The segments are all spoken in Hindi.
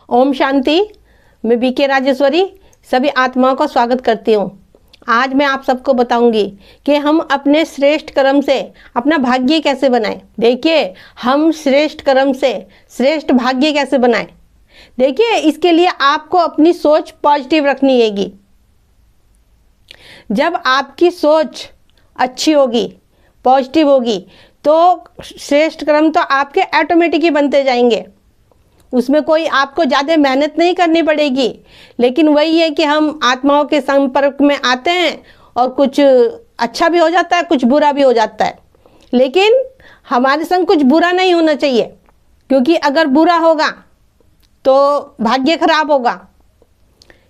ओम शांति। मैं बीके राजेश्वरी सभी आत्माओं का स्वागत करती हूँ। आज मैं आप सबको बताऊंगी कि हम अपने श्रेष्ठ कर्म से अपना भाग्य कैसे बनाएं। देखिए, हम श्रेष्ठ कर्म से श्रेष्ठ भाग्य कैसे बनाएं। देखिए, इसके लिए आपको अपनी सोच पॉजिटिव रखनी हैगी। जब आपकी सोच अच्छी होगी, पॉजिटिव होगी, तो श्रेष्ठ कर्म तो आपके ऑटोमेटिक ही बनते जाएंगे। उसमें कोई आपको ज़्यादा मेहनत नहीं करनी पड़ेगी। लेकिन वही है कि हम आत्माओं के संपर्क में आते हैं और कुछ अच्छा भी हो जाता है, कुछ बुरा भी हो जाता है। लेकिन हमारे संग कुछ बुरा नहीं होना चाहिए, क्योंकि अगर बुरा होगा तो भाग्य खराब होगा।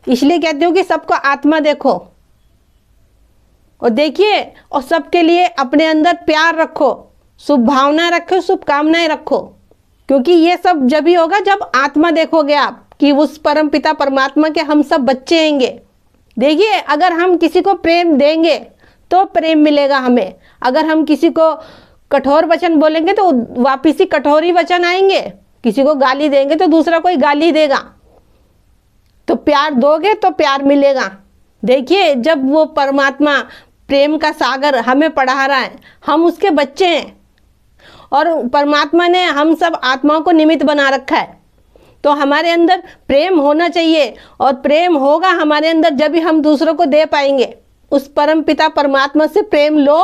इसलिए कहती हूँ कि सबको आत्मा देखो और देखिए, और सबके लिए अपने अंदर प्यार रखो, शुभ भावनाएं रखो, शुभकामनाएं रखो। क्योंकि ये सब जब ही होगा जब आत्मा देखोगे आप कि उस परम पिता परमात्मा के हम सब बच्चे हैंगे। देखिए, अगर हम किसी को प्रेम देंगे तो प्रेम मिलेगा हमें। अगर हम किसी को कठोर वचन बोलेंगे तो वापिस ही कठोर ही वचन आएंगे। किसी को गाली देंगे तो दूसरा कोई गाली देगा। तो प्यार दोगे तो प्यार मिलेगा। देखिए, जब वो परमात्मा प्रेम का सागर हमें पढ़ा रहा है, हम उसके बच्चे हैं और परमात्मा ने हम सब आत्माओं को निमित्त बना रखा है। तो हमारे अंदर प्रेम होना चाहिए, और प्रेम होगा हमारे अंदर जब भी हम दूसरों को दे पाएंगे। उस परम पिता परमात्मा से प्रेम लो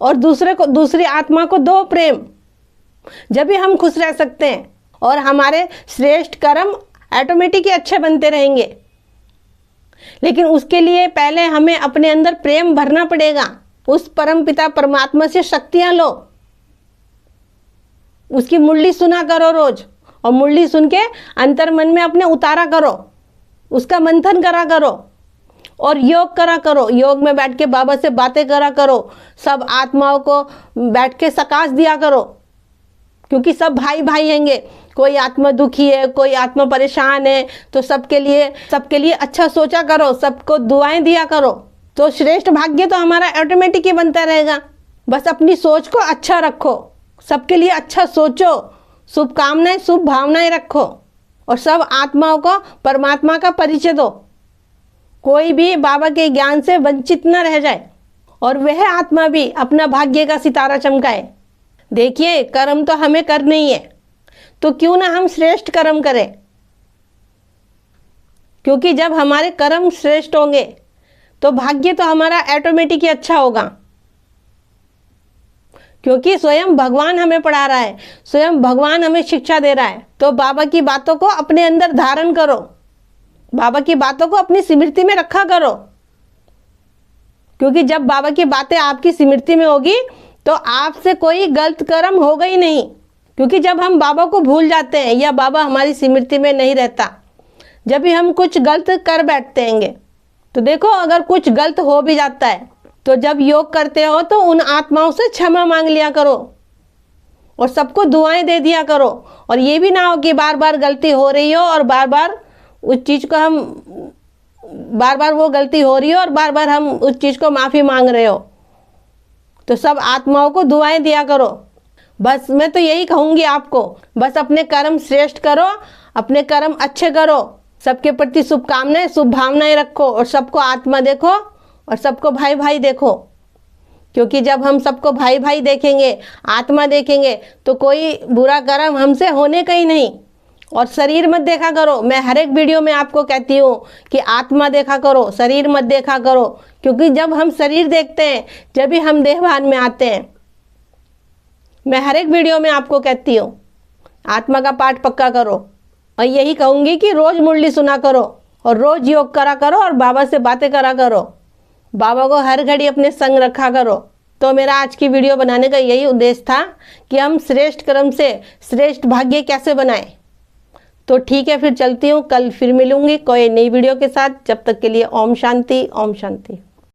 और दूसरी आत्मा को दो प्रेम, जब भी हम खुश रह सकते हैं और हमारे श्रेष्ठ कर्म ऑटोमेटिक ही अच्छे बनते रहेंगे। लेकिन उसके लिए पहले हमें अपने अंदर प्रेम भरना पड़ेगा। उस परम पिता परमात्मा से शक्तियां लो, उसकी मुरली सुना करो रोज, और मुरली सुन के अंतर मन में अपने उतारा करो, उसका मंथन करा करो और योग करा करो। योग में बैठ के बाबा से बातें करा करो, सब आत्माओं को बैठ के सकाश दिया करो, क्योंकि सब भाई भाई हैंगे। कोई आत्मा दुखी है, कोई आत्मा परेशान है, तो सबके लिए अच्छा सोचा करो, सबको दुआएं दिया करो। तो श्रेष्ठ भाग्य तो हमारा ऑटोमेटिक ही बनता रहेगा। बस अपनी सोच को अच्छा रखो, सबके लिए अच्छा सोचो, शुभकामनाएं शुभ भावनाएं रखो और सब आत्माओं को परमात्मा का परिचय दो। कोई भी बाबा के ज्ञान से वंचित न रह जाए और वह आत्मा भी अपना भाग्य का सितारा चमकाए। देखिए, कर्म तो हमें करने ही है, तो क्यों ना हम श्रेष्ठ कर्म करें। क्योंकि जब हमारे कर्म श्रेष्ठ होंगे तो भाग्य तो हमारा ऑटोमेटिक ही अच्छा होगा। क्योंकि स्वयं भगवान हमें पढ़ा रहा है, स्वयं भगवान हमें शिक्षा दे रहा है। तो बाबा की बातों को अपने अंदर धारण करो, बाबा की बातों को अपनी स्मृति में रखा करो। क्योंकि जब बाबा की बातें आपकी स्मृति में होगी तो आपसे कोई गलत कर्म होगा ही नहीं। क्योंकि जब हम बाबा को भूल जाते हैं या बाबा हमारी स्मृति में नहीं रहता, जब भी हम कुछ गलत कर बैठते हैंगे, तो देखो, अगर कुछ गलत हो भी जाता है तो जब योग करते हो तो उन आत्माओं से क्षमा मांग लिया करो और सबको दुआएं दे दिया करो। और ये भी ना हो कि बार बार गलती हो रही हो और बार बार उस चीज़ को हम वो गलती हो रही हो और बार बार हम उस चीज़ को माफ़ी मांग रहे हो। तो सब आत्माओं को दुआएं दिया करो। बस मैं तो यही कहूँगी आपको, बस अपने कर्म श्रेष्ठ करो, अपने कर्म अच्छे करो, सबके प्रति शुभकामनाएं शुभ भावनाएं रखो और सबको आत्मा देखो और सबको भाई भाई देखो। क्योंकि जब हम सबको भाई भाई देखेंगे, आत्मा देखेंगे, तो कोई बुरा कर्म हमसे होने का ही नहीं। और शरीर मत देखा करो। मैं हर एक वीडियो में आपको कहती हूँ कि आत्मा देखा करो, शरीर मत देखा करो। क्योंकि जब हम शरीर देखते हैं, जब भी हम देहभान में आते हैं। मैं हर एक वीडियो में आपको कहती हूँ, आत्मा का पाठ पक्का करो। और यही कहूँगी कि रोज़ मुरली सुना करो और रोज़ योग करा करो और बाबा से बातें करा करो। बाबा को हर घड़ी अपने संग रखा करो। तो मेरा आज की वीडियो बनाने का यही उद्देश्य था कि हम श्रेष्ठ कर्म से श्रेष्ठ भाग्य कैसे बनाएं। तो ठीक है, फिर चलती हूँ। कल फिर मिलूंगी कोई नई वीडियो के साथ। जब तक के लिए ओम शांति, ओम शांति।